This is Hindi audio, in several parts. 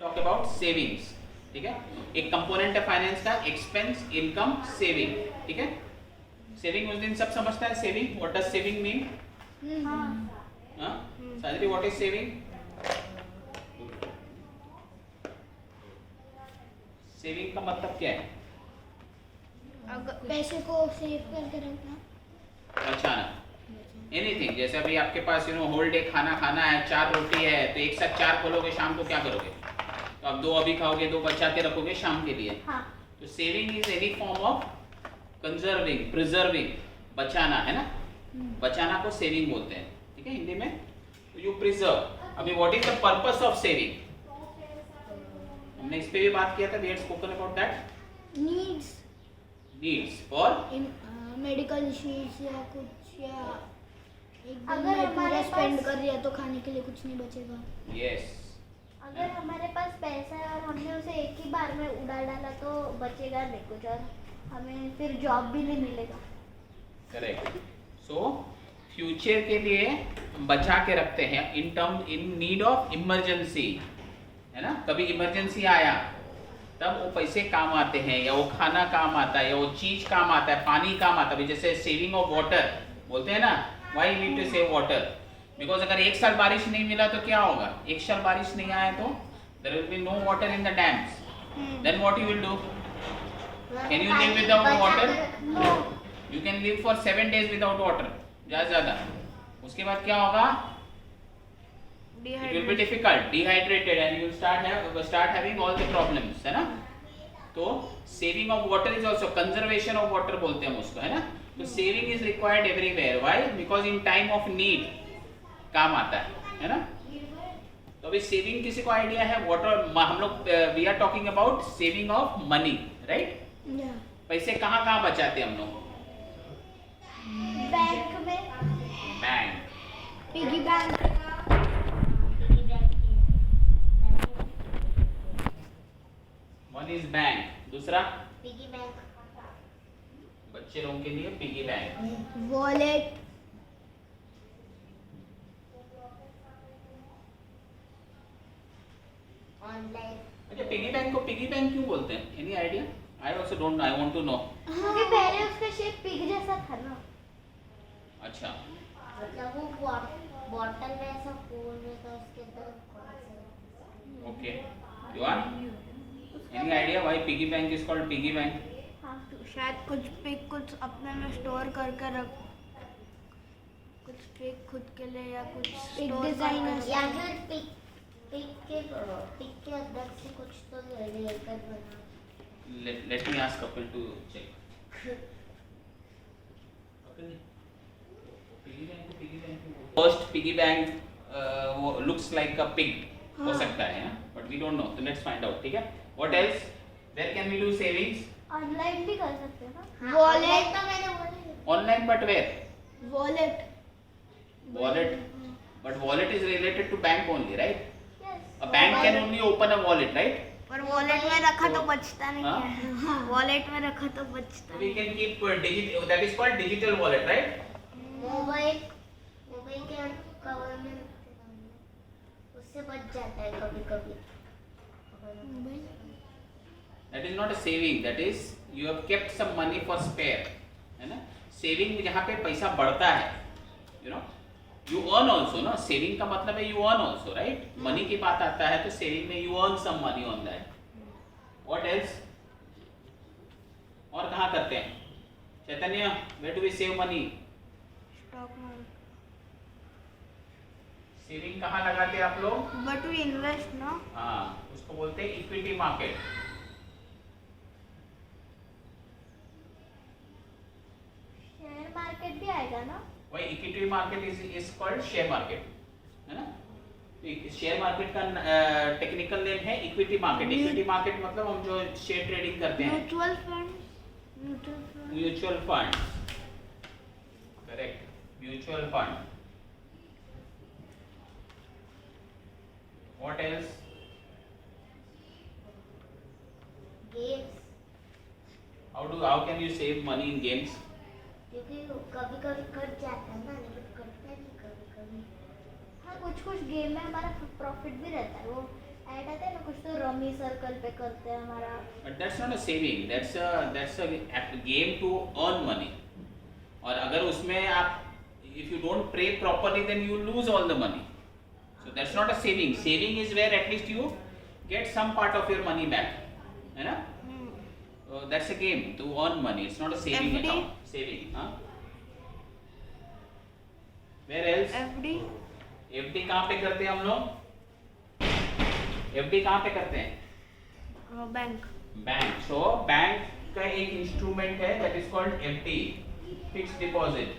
टॉक अबाउट सेविंग्स, ठीक है। एक कंपोनेंट है फाइनेंस का एक्सपेंस, इनकम, सेविंग, ठीक है। सेविंग उस दिन सब समझता है saving, what does saving mean? हाँ साजरी, व्हाट इज सेविंग? सेविंग का मतलब क्या है? पैसे को सेव करके रखना, बचाना, एनीथिंग। जैसे अभी आपके पास होल डे खाना खाना है, 4 रोटी है, तो एक साथ 4 खोलोगे, शाम को क्या करोगे? तो आप 2 अभी खाओगे, 2 बचा के रखोगे शाम के लिए। हाँ। तो saving is any form of conserving, preserving, बचाना, है ना। बचाना को सेविंग बोलते हैं, ठीक है, हिंदी में। तो यू प्रिजर्व। अभी what is the purpose of saving? हमने इस पे भी बात किया था, we had spoken about that. Needs for medical issues या कुछ, या एक दिन अगर में हमारे पूरा स्पेंड पास- कर दिया तो खाने के लिए कुछ नहीं बचेगा। यस। अगर हमारे पास पैसा है और हमने उसे एक ही बार में उड़ा डाला तो बचेगा नहीं कुछ, और हमें फिर जॉब भी नहीं मिलेगा। करेक्ट। सो फ्यूचर के लिए हम बचा के रखते हैं इन नीड ऑफ इमरजेंसी, है ना। कभी इमरजेंसी आया तब वो पैसे काम आते हैं, या वो खाना काम आता है, या वो चीज काम आता है, पानी काम आता है। जैसे सेविंग ऑफ वाटर बोलते हैं ना, why need to save water? Because अगर 1 साल बारिश नहीं मिला तो क्या होगा? 1 साल बारिश नहीं आया तो there will be no water in the dams, then what you will do? Can you live without water? No. You can live for 7 days without water, ज्यादा। उसके बाद क्या होगा? It will be difficult, dehydrated, and you will start having all the problems, है ना। तो saving of water is also conservation of water बोलते हैं हम उसको, है ना। तो saving is required everywhere. Why? Because in time of need काम आता है ना। तो अभी saving किसी को आइडिया है? वाटर हम लोग we are talking about saving of money, right? पैसे कहाँ बचाते हैं हम लोग? बैंक में। Bank. Piggy bank. One is bank, दूसरा पिगी बैंक। बच्चे लोगों के लिए पिगी बैंक। वॉलेट। ऑनलाइन। अच्छा, पिगी बैंक को पिगी बैंक क्यों बोलते हैं? Any idea? I also don't know, I want to know. क्योंकि पहले उसका शेप पिग जैसा था ना। अच्छा, मतलब वो बॉटल में ऐसा होल में था, उसके अंदर। Okay. You are any idea why piggy bank is called piggy bank? हाँ। शायद कुछ पिग कुछ अपने में स्टोर करके रख, कुछ पिग खुद के लिए या कुछ स्टोर करके। या फिर पिग के अंदर से कुछ तो लेकर बना। Let me ask Kapil to check. Kapil, piggy bank first piggy bank वो लुक्स लाइक अ पिग हो सकता है, बट वी डोंट नो, तो लेट्स फाइंड आउट, ठीक है। What else where can we do savings? Online भी कर सकते हैं ना। Wallet। तो मैंने बोला। Online, but where? Wallet. Wallet, but wallet is related to bank only, right? Yes. A bank can only open a wallet, right? पर वॉलेट में रखा तो बचता नहीं हाँ? है। वॉलेट में रखा तो बचता So we can keep that is called digital wallet, right? Mobile के कवर में रखते हैं, उससे बच जाता है कभी कभी। That is not a saving, that is you have kept some money for spare, है ना। सेविंग जहाँ पे पैसा बढ़ता है, you know, you earn also, ना। सेविंग का मतलब है you earn also, right? Money की बात आता है तो सेविंग में you earn some money on that. What else? और कहाँ करते हैं? चैतन्य, where do we save money? Stock market. Saving कहाँ लगाते हैं आप लोग? बट वी इन्वेस्ट ना। हाँ, उसको बोलते हैं इक्विटी मार्केट। शेयर मार्केट भी आएगा ना। वही equity market is called share market, है ना। शेयर मार्केट का टेक्निकल नेम है इक्विटी मार्केट। इक्विटी मार्केट मतलब हम जो शेयर ट्रेडिंग करते हैं। Mutual fund. Mutual fund, correct, mutual fund. What else? Games. How can you save money in games? क्योंकि कभी कभी कट जाता है ना, लेकिन कटता नहीं कभी कभी। हाँ, कुछ गेम में हमारा प्रॉफिट भी रहता है, वो ऐड आता है ना कुछ तो रमी सर्कल पे करते हैं हमारा। But that's not a saving. That's a game to earn money. और अगर उसमें आप if you don't pray properly then you lose all the money. So that's not a saving. Saving is where at least you get some part of your money back. है ना? That's a game to earn money. It's not a saving FD? account. Saving, हाँ? Where else? FD FD कहाँ पे करते हैं हम लोग? FD कहाँ पे करते हैं? Bank bank. सो बैंक का एक इंस्ट्रूमेंट है that is called FD, fixed deposit.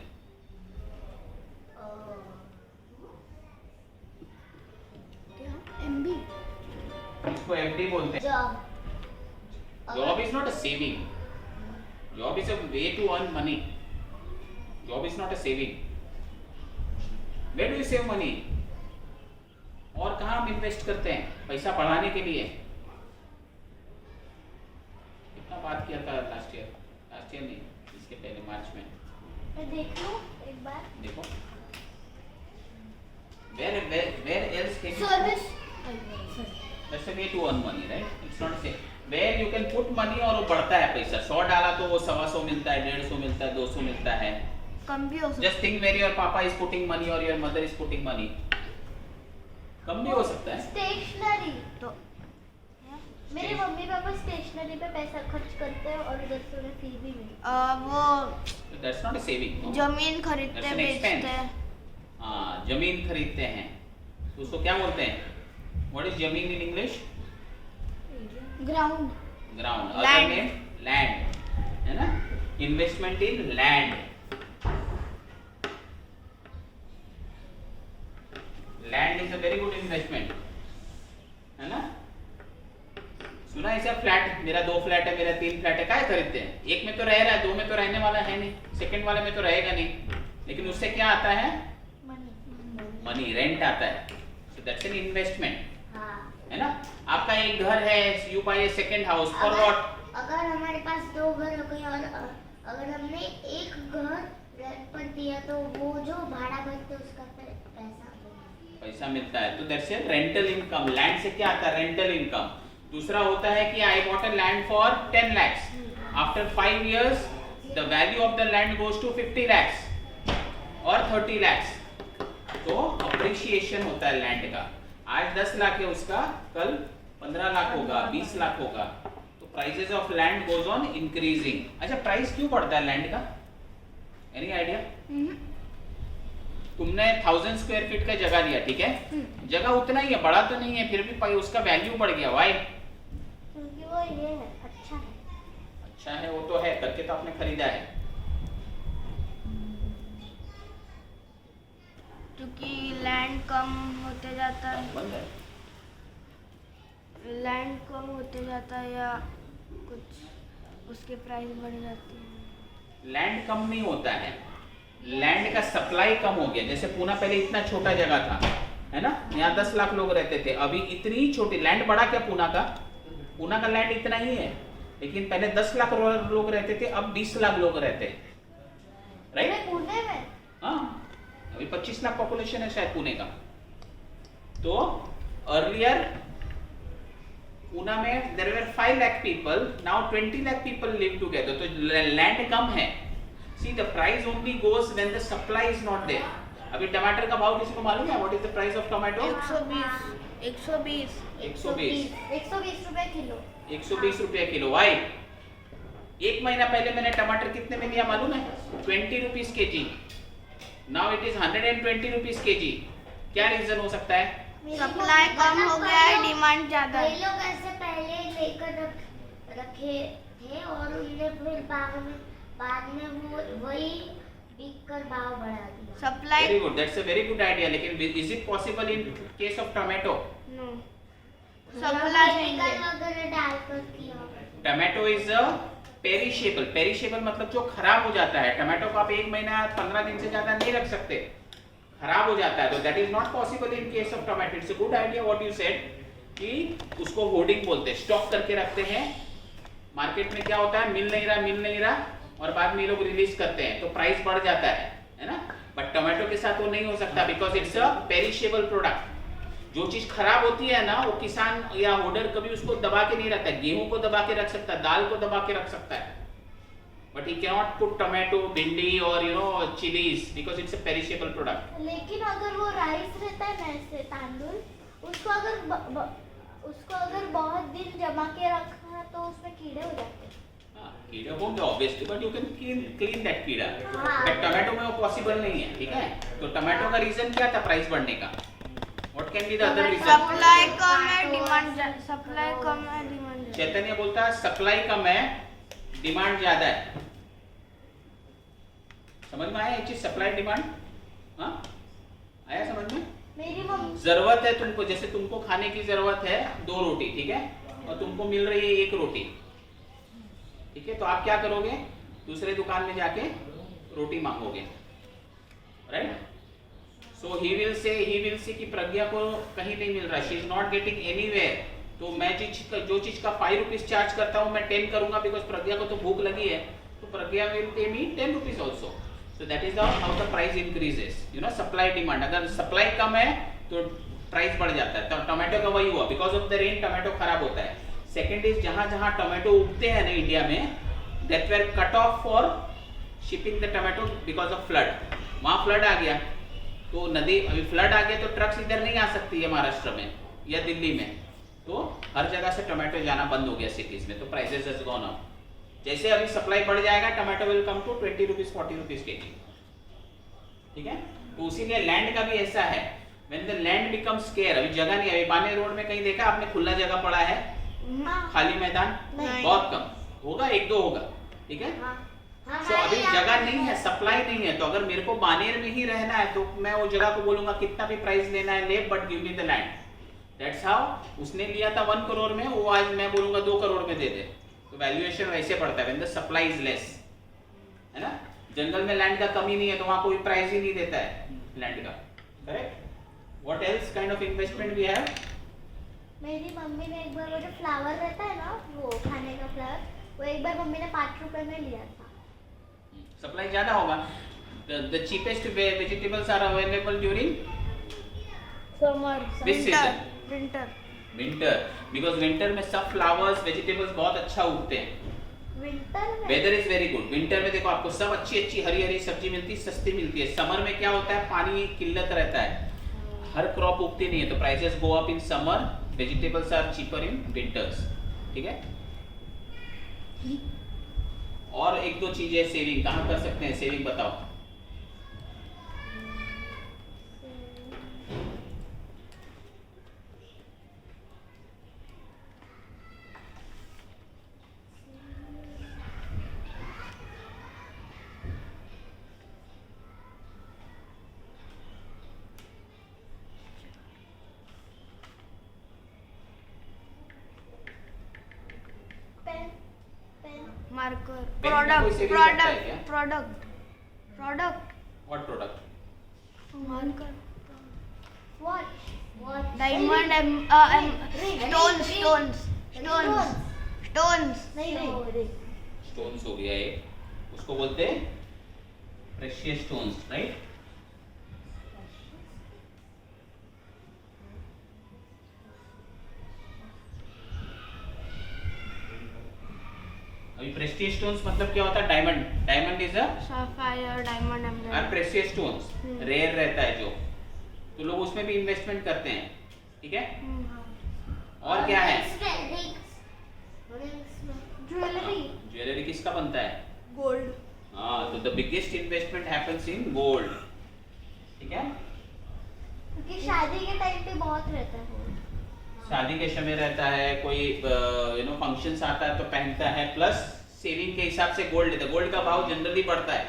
MB इसको FD बोलते हैं। Job job is not a saving, job is a way to earn money, job is not a saving. Where do you save money? और कहाँ हम इन्वेस्ट करते हैं पैसा बढ़ाने के लिए? कितना बात किया था लास्ट ईयर नहीं, इसके पहले मार्च में। मैं देख लूं एक बार। देखो where else can you service that's a way to earn money, right? It's not say where you can put money और वो बढ़ता है पैसा। 100 डाला तो वो 125 मिलता है, 150 मिलता है, 200 मिलता है। कम भी हो सकता Just think where your papa is putting money or your mother is putting money. कम भी हो सकता है। स्टेशनरी तो मेरे मम्मी पापा स्टेशनरी पे पैसा खर्च करते हैं और उधर से उन्हें फी भी मिलती वो That's not a saving. No? जमीन खरीदते That's an बेचते expense. हैं। हाँ, जमीन खरीदते हैं तो उसको क्या बोलते हैं? What is जमीन in English? Ground Ground. Land. Other name land. है ना? Investment in land. Land is a very good investment. है ना? सुना ऐसा फ्लैट, मेरा 2 फ्लैट है, मेरा 3 फ्लैट है, क्या खरीदते हैं? एक में तो रह रहा है, 2 में तो रहने वाला है नहीं, सेकंड वाले में तो रहेगा नहीं, लेकिन उससे क्या आता है? मनी, रेंट आता है। So that's an investment. हाँ है ना? आपका एक घर है, you buy a second house for what? अगर हमारे पास 2 घर हो गए और अगर हमने एक घर रेंट पर दिया तो वो जो भाड़ा भरते उसका पैसा मिलता है। तो that's a rental income. Land से क्या आता है? Rental income. दूसरा होता है कि I bought a land for 10 lakhs. After 5 years the value of the land goes to 50 lakhs और 30 lakhs। तो अप्रिशिएशन होता है लैंड का। आज 10 लाख है उसका, कल 15 लाख होगा, 20 लाख होगा। तो prices of land goes on increasing. अच्छा, प्राइस क्यों बढ़ता है लैंड का? Any idea? तुमने 1000 स्क्वायर फीट का जगह लिया, ठीक है? जगह उतना ही है, बड़ा तो नहीं है, फिर भी उसका वैल्यू बढ़ गया। व्हाई? क्योंकि वो ये है, अच्छा है। अच्छा है, वो तो है, करके तो आपने खरीदा है। क्योंकि लैंड कम होते जाता है, बंद है। लैंड कम होते जाता है या कुछ उसके प्राइस बढ़ जाती है। लैंड कम नहीं होता है, लैंड का सप्लाई कम हो गया। जैसे पूना पहले इतना छोटा जगह था, है ना? यहाँ 10 लाख लोग रहते थे, अभी इतनी छोटी। लैंड बढ़ा क्या पूना का? पूना का लैंड इतना ही है, लेकिन पहले 10 लाख लोग रहते थे, अब 20 लाख लोग रहते हैं, राइट? पुणे में हाँ, अभी 25 लाख पॉपुलेशन है शायद पुणे का। तो अर्लियर पूना में there were 5 lakh people, now 20 lakh people live together. तो लैंड कम है। See, the price only goes when the supply is not there. अभी टमाटर का भाव किसी को मालूम है? What is the price of tomato? 120 120 रुपए किलो। 120 रुपए किलो। Why? एक महीना पहले मैंने टमाटर कितने में लिया मालूम है? 20 रुपीस के जी। Now it is 120 रुपीस के जी। क्या रीजन हो सकता है? सप्लाई कम हो गया है, डिमांड ज्यादा है। कई लोग ऐसे पहले लेकर रखे थे और उनने फिर बाद में वो वही बिक कर भाव बढ़ा दिया। Supply Very good. That's a very good idea. लेकिन is it possible in case of tomato? नो, सप्लाई सप्लाई वगैरह डालकर किया। Tomato is a perishable. Perishable मतलब जो खराब हो जाता है। टमाटो को आप 1 महीना 15 दिन से ज्यादा नहीं रख सकते, खराब हो जाता है। तो that is not possible in case of tomato. It's a good idea what you said कि उसको होर्डिंग बोलते हैं, स्टॉक करके रखते हैं। मार्केट में क्या होता है? मिल नहीं रहा और बाद में ये लोग रिलीज करते हैं, तो प्राइस बढ़ जाता है ना? बट टोमेटो के साथ वो नहीं हो सकता, because it's a perishable product. जो चीज खराब होती है ना, वो किसान या होल्डर कभी उसको दबा के नहीं रखता है। गेहूं को दबा के रख सकता है, दाल को दबा के रख सकता है, but he cannot put tomato, भिंडी और chillies because it's a perishable product. लेकिन अगर वो राइस रहता है ना, ऐसे तांदूल, उसको अगर बहुत दिन जमा के रखना तो उसमें कीड़े हो जाते हैं। कीड़े होंगे obviously, but you can clean that कीड़ा। हाँ। बट टोमेटो में वो पॉसिबल नहीं है, ठीक है। तो टोमेटो का रीजन क्या था प्राइस बढ़ने का? What can be the other reason? Supply कम है, डिमांड सप्लाई कम है, डिमांड। चैतन्य बोलता है सप्लाई कम है, डिमांड ज्यादा है। समझ में आया ये चीज, सप्लाई डिमांड? हाँ, आया समझ में? मेरी मम्मी जरूरत है तुमको, जैसे तुमको खाने की जरूरत है 2 रोटी, ठीक है, और तुमको मिल रही है 1 रोटी, ठीक है, तो आप क्या करोगे? दूसरे दुकान में जाके रोटी मांगोगे, right? So he will say कि प्रज्ञा को कहीं नहीं मिल रहा, she is not getting anywhere. तो मैं जो चीज का 5 रुपीज चार्ज करता हूँ मैं 10 करूंगा, बिकॉज प्रज्ञा को तो भूख लगी है, तो Pragya will pay me 10 rupees also. So that is how the price increases, supply demand. अगर सप्लाई कम है तो प्राइस बढ़ जाता है। तो टोमेटो का वही हुआ, because of the rain tomato खराब होता है। सेकेंड इज जहां जहां टोमेटो उगते हैं ना इंडिया में, that were cut off for shipping the tomato because of flood. वहां फ्लड आ गया, तो नदी अभी फ्लड आ गया तो ट्रक्स इधर नहीं आ सकती है महाराष्ट्र में या दिल्ली में, तो हर जगह से टोमेटो जाना बंद हो गया सिटीज में, तो प्राइसेस हैज गॉन अप। जैसे अभी सप्लाई बढ़ जाएगा, tomato will come to 20 rupees 40 rupees KG, ठीक है। तो इसीलिए लैंड का भी ऐसा है, when the land becomes scarce, अभी जगह नहीं है। अभी बाने रोड में कहीं देखा आपने खुला जगह पड़ा है, खाली मैदान? बहुत कम होगा, 1-2 होगा, ठीक है। तो अभी जगह नहीं है, सप्लाई नहीं है, तो अगर मेरे को बानेर में ही रहना है तो मैं वो जगह को बोलूंगा कितना भी प्राइस लेना है ले, but give me the land. That's how उसने लिया था 1 करोड़ में, वो आज मैं बोलूंगा 2 करोड़ में दे दे। तो वैल्यूएशन वैसे पड़ता है when the supply is less, है ना। जंगल में लैंड का कमी नहीं है तो वहां कोई प्राइस ही नहीं देता है लैंड का, correct. What else kind of investment we have? मेरी मम्मी ने एक बार वो जो फ्लावर रहता है ना, वो खाने का फ्लावर, वो एक बार मम्मी ने 5 रुपए में लिया था। सप्लाई ज्यादा होगा। The cheapest vegetables are available during summer, which season? Winter. Winter, because winter में सब flowers, vegetables बहुत अच्छा उगते हैं। विंटर में weather is very good. Winter में देखो आपको सब अच्छी अच्छी हरी हरी सब्जी मिलती है, सस्ती मिलती है। समर में क्या होता है, पानी किल्लत रहता है, हर क्रॉप उगती नहीं है, तो prices go up in summer, vegetables are cheaper in winters, ठीक है। और 1-2 चीजें सेविंग कहाँ कर सकते हैं, सेविंग बताओ। मार्कर, पेन में कोई saving करता है क्या? Product what product? Marker, what diamond, stones नहीं स्टोन्स हो गया एक, उसको बोलते हैं प्रेशियस स्टोन्स, राइट। अभी प्रेस्टिज स्टोन्स मतलब क्या होता है, diamond is a sapphire, diamond, और एमराल्ड। प्रेशियस स्टोन्स रेयर रहता है जो, तो लोग उसमें भी इन्वेस्टमेंट करते हैं, ठीक है। और क्या है, ज्वेलरी किसका बनता है, गोल्ड। हाँ, तो the biggest investment happens in gold, ठीक है। क्योंकि शादी के टाइम पे बहुत रहता है, शादी के समय रहता है, कोई फंक्शंस आता है तो पहनता है, प्लस सेविंग के हिसाब से गोल्ड लेता है। गोल्ड का भाव जनरली बढ़ता है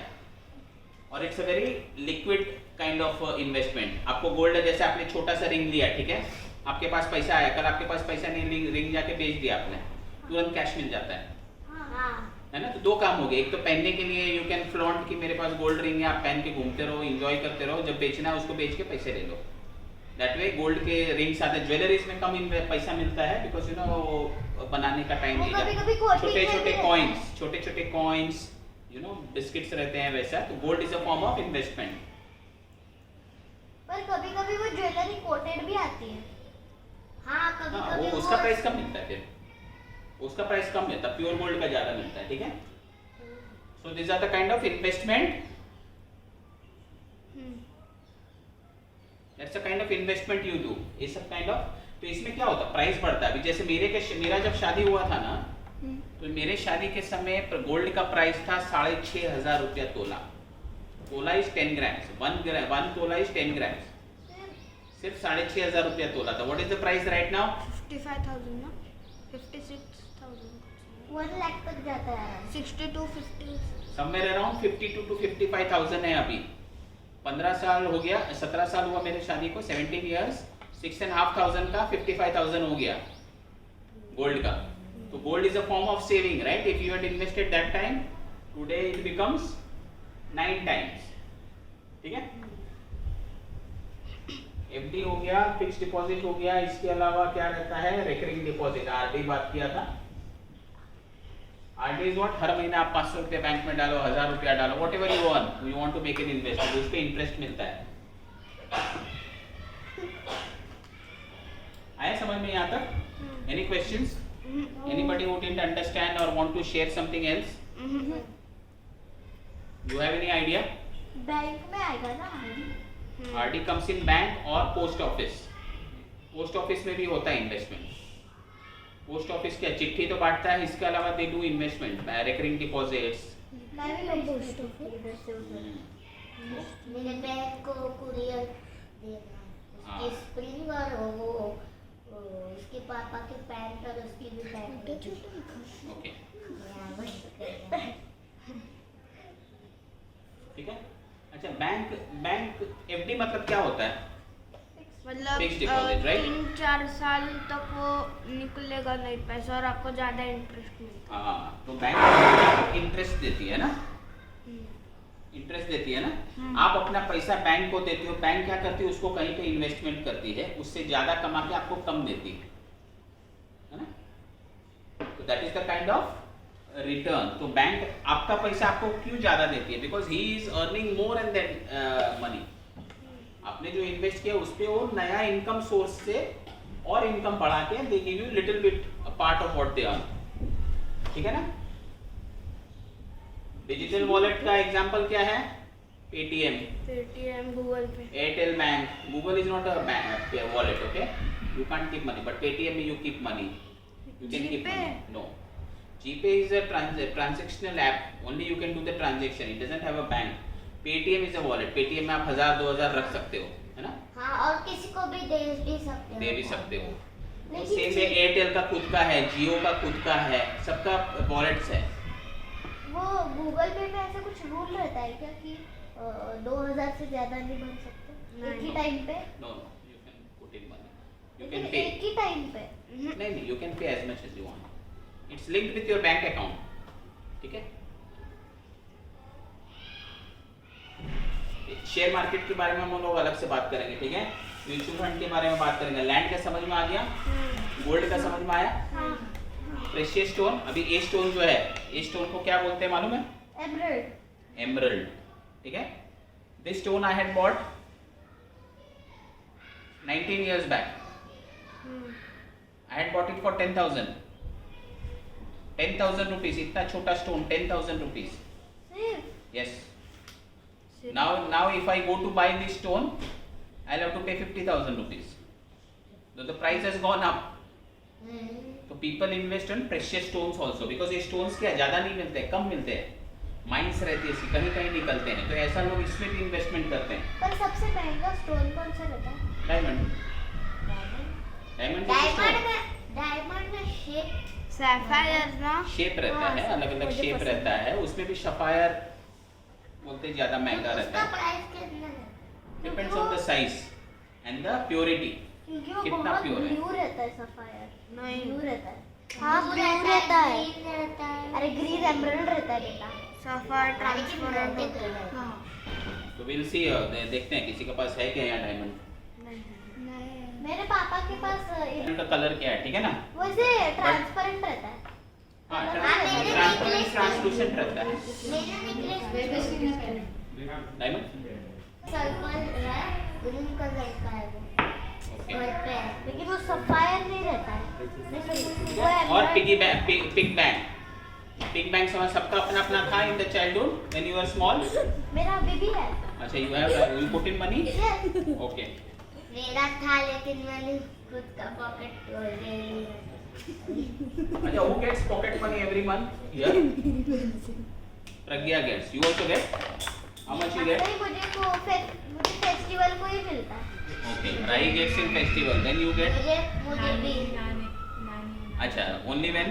और it's a very liquid kind of investment. आपको गोल्ड, जैसे आपने छोटा सा रिंग लिया, ठीक है, आपके पास पैसा आया, कल आपके पास पैसा नहीं, रिंग जाके बेच दिया आपने, तुरंत कैश मिल जाता है, है ना। तो 2 काम हो गए, एक तो पहनने के लिए यू कैन फ्लॉन्ट कि मेरे पास गोल्ड रिंग है, आप पहन के घूमते रहो, एंजॉय करते रहो, जब बेचना है उसको बेच के पैसे ले लो। दैट वे गोल्ड के रिंग्स आते हैं। ज्वेलरीज में कम पैसा मिलता है बिकॉज बनाने का टाइम नहीं जाता। छोटे छोटे कॉइन्स बिस्किट्स रहते हैं वैसा, तो gold is a form of investment. पर कभी कभी वो ज्वेलरी कोटेड भी आती है। हाँ कभी हाँ, कभी वो उसका प्राइस कम मिलता है, फिर उसका प्राइस कम मिलता है, प्योर गोल्ड का ज्यादा मिलता है, ठीक है। So this are the kind of investment, that's a kind of investment you do, ये सब काइंड ऑफ। तो इसमें क्या होता है, प्राइस बढ़ता है। अभी जैसे मेरा जब शादी हुआ था ना, तो मेरे शादी के समय गोल्ड का प्राइस था 6,500 रुपया तोला। तोला इज 10 ग्राम्स, वन तोला इज 10 ग्राम्स, सिर्फ 6,500 रुपया तोला था। What is the price right now? 55,000 ना, 56,000, 1 लाख तक जाता है। 62, 50, समवेयर अराउंड 52 to 55,000 है अभी। 15 साल हो गया, 17 साल हुआ मेरे शादी को, 17 years, 6,500 का 55,000 हो गया गोल्ड का। तो gold is a form of saving, right? If you had invested that time, today it becomes 9 times, ठीक है। एफडी हो गया, फिक्स्ड डिपॉजिट हो गया, इसके अलावा क्या रहता है, रिकरिंग डिपॉजिट, आरडी बात किया था। आरडी इज व्हाट, हर महीने आप 500 रुपया बैंक में डालो, 1000 रुपया डालो, whatever you earn, you want to make an investment, उस पे इंटरेस्ट मिलता है। आया समझ में यहाँ तक? Any questions? Anybody who didn't understand or want to share something else? You have any idea? Bank में आएगा ना RD? RD comes in bank और पोस्ट ऑफिस। पोस्ट ऑफिस में भी होता है इन्वेस्टमेंट। पोस्ट ऑफिस क्या चिट्ठी तो बांटता है, इसके अलावा they do investment, recurring deposits. मैं भी पोस्ट ऑफिस मेरे बैंक को कुरियर देना, हाँ। उसकी स्प्रिंग और वो उसके पापा के पैंट और उसकी भी पैंट। ओके, ठीक है। अच्छा, बैंक एफडी मतलब क्या होता है? मतलब Fixed deposit, right? 3-4 साल तक वो निकलेगा नहीं पैसा और आपको ज्यादा इंटरेस्ट मिलेगा। हाँ, तो बैंक इंटरेस्ट देती है ना, इंटरेस्ट देती है ना। आप अपना पैसा बैंक को देते हो, बैंक क्या करती है, उसको कहीं पे इन्वेस्टमेंट करती है, उससे ज्यादा कमा के आपको कम देती है ना। तो that is the kind of return. तो बैंक आपका पैसा आपको क्यों ज्यादा देती है? Because he is earning more and then money. आपने जो इन्वेस्ट किया उस पे वो नया इनकम सोर्स से और इनकम बढ़ा के they give you little bit part of what they earn, ठीक है ना। डिजिटल वॉलेट का एग्जांपल क्या है? Paytm, Google Pay. Airtel bank. Google is not a wallet, okay, you can't keep money, but Paytm में you keep money, you can keep money. No, GPay is a transactional app, only you can do the transaction, it doesn't have a bank. Paytm is a wallet, Paytm में आप 1000-2000 रख सकते हो, है ना। हाँ, और किसी को भी दे भी सकते हो। तो सेम है, एयरटेल का खुद का है, जियो का खुद का है, सबका वॉलेट्स है। वो गूगल पे में ऐसा कुछ रूल रहता है क्या कि 2000 से ज्यादा नहीं बन सकते एक ही टाइम पे? No, you can put in money, you can pay। एक ही टाइम पे? नहीं, you can pay as much as you want, it's linked with your bank account, ठीक है। शेयर मार्केट के बारे में हम लोग अलग से बात करेंगे, ठीक है। म्यूचुअल फंड के बारे में बात करेंगे। लैंड का समझ में आ गया, गोल्ड का समझ में आया, प्रेशियस स्टोन। अभी ए स्टोन जो है, ए स्टोन को क्या बोलते हैं मालूम है? एमरल्ड। एमरल्ड, ठीक है। This stone I had bought 19 years back, I had bought it for 10,000 rupees, इतना छोटा stone 10,000 rupees, yes। Now if I go to buy this stone, I'll have to pay 50,000 rupees, so the price has gone up। तो people invest in precious stones also, because ये stones क्या ज़्यादा नहीं मिलते हैं, कम मिलते हैं, माइंस रहती है इसकी, कहीं कहीं निकलते हैं, तो ऐसा लोग इसमें भी इन्वेस्टमेंट करते हैं। पर सबसे महंगा स्टोन कौन सा रहता है? डायमंड में शेप सैफायर ना, शेप रहता है, अलग अलग शेप रहता है, उसमें भी सफायर बोलते ज्यादा महंगा रहता है। प्राइस कितना है? Depends on the size and the purity, क्योंकि वो कितना बहुत pure है। ब्लू रहता है सफायर। नहीं। ब्लू रहता है। हाँ, ब्लू रहता है। अरे ग्रीन एमरल्ड रहता है बेटा। सफायर ट्रांसपेरेंट होता है। हाँ। तो विल सी, देखते हैं किसी के पास है क्या यहाँ डायमंड। मेरे पापा के पास डायमंड का कलर क्या है, ठीक है ना। वैसे ट्रांसपेरेंट रहता है। हाँ, ट्रांसलूसेंट रहता है मेरा नेकलेस डायमंड। सर्कल है, ग्रीन कलर का है वो। ओके घर पे है। लेकिन वो सफायर नहीं रहता है। वो है और पिग बैंक समझ सबका अपना अपना था in the childhood when you were small. मेरा अभी भी है। अच्छा you have you put in money okay मेरा था लेकिन मैंने खुद का पॉकेट ले लिया। अच्छा who gets pocket money every month here Pragya gets you also get how much you get नहीं, मुझे फेस्टिवल को ही मिलता है। okay Rai gets in festival then you get मुझे भी। अच्छा only when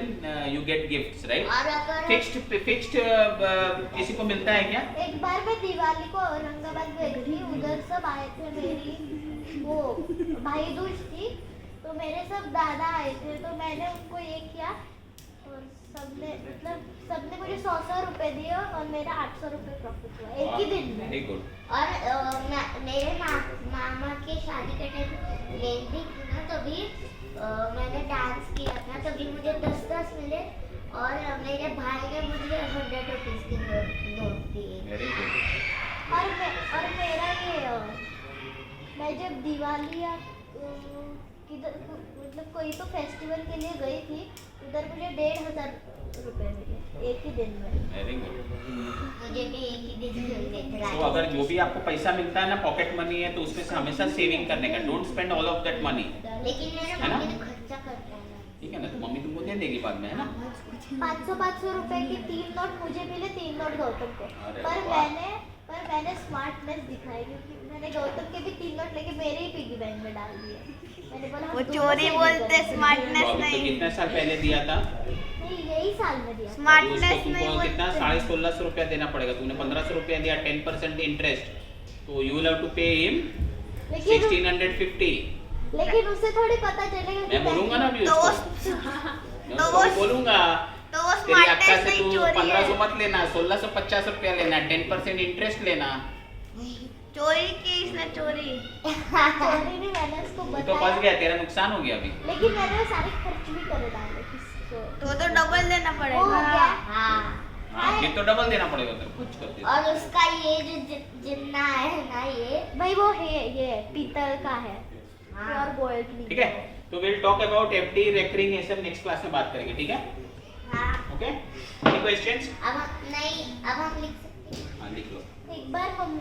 you get gifts right और अगर fixed किसी को मिलता है क्या एक बार मैं दिवाली को औरंगाबाद गई थी, उधर सब आए थे, मेरी वो भाई दूज थी, तो मेरे सब दादा आए थे, तो मैंने उनको ये किया और सबने मुझे 100 रुपए दिए और मेरा 800 रुपए प्रॉफिट हुआ एक ही दिन में। वेरी गुड और मेरे मामा के शादी के टाइम मेहंदी थी ना, तभी मैंने डांस किया था, तभी मुझे 10 मिले और मेरे भाई ने मुझे 100 रुपीज की नोट दिए। वेरी गुड और मेरा ये मैं जब दिवाली या किधर मतलब कोई तो फेस्टिवल के लिए गई थी, उधर मुझे 1500 रुपए मिले एक ही दिन में। वेरी गुड मुझे भी एक ही दिन मिले थे। तो अगर जो भी आपको पैसा मिलता है ना पॉकेट मनी है तो उसमें से हमेशा सेविंग करने का don't spend all of that money लेकिन मेरा है ना? मम्मी तो खर्चा करता है। ठीक है ना तो मम्मी तुमको दे देगी बाद में है ना 500 रुपए की 3 नोट मुझे मिले, 3 नोट गौतम को। अरे पर वाह। मैंने स्मार्टनेस दिखाई, क्योंकि मैंने गौतम के भी 3 नोट लेके मेरे ही पिगी बैंक में डाल दिए। मैंने बोला वो चोरी बोलते, स्मार्टनेस तो अभी तो नहीं। कितने साल पहले दिया था नहीं, यही साल में दिया। स्मार्टनेस उसको नहीं तुमको कितना बोलते। 1650 रुपया देना पड़ेगा तूने 1500 रुपया दिया 10% इंटरेस्ट तो you will have to pay him लेकिन 1650 उसे थोड़ी पता चलेगा कि मैं बोलूंगा ना अभी तो उसको वो मैं तो उसको वो- बोलूंगा तो वो तेरी अक्का स्मार्टनेस से नहीं, तू चोरी 1500 है। मत लेना 1650 रुपया लेना 10% इंटरेस्ट लेना चोरी की इसने चोरी। चोरी नहीं, मैंने उसको तू तो फंस बताया, गया तेरा नुकसान हो गया अभी लेकिन मैंने वो सारे खर्च भी करे डाले किसको। तो डबल देना वो पड़ेगा। क्या? हाँ। हाँ फिर तो डबल देना पड़ेगा तेरे कुछ करते और उसका ये जो जितना है ना ये भाई वो है ये पीतल का है, हाँ। प्योर गोल्ड नहीं। ठीक है तो will talk about FD recurring ये सब नेक्स्ट क्लास में बात करेंगे ठीक है हाँ। ओके एनी क्वेश्चंस अब हम लिख सकते हैं। हाँ लिख लो एक बार हम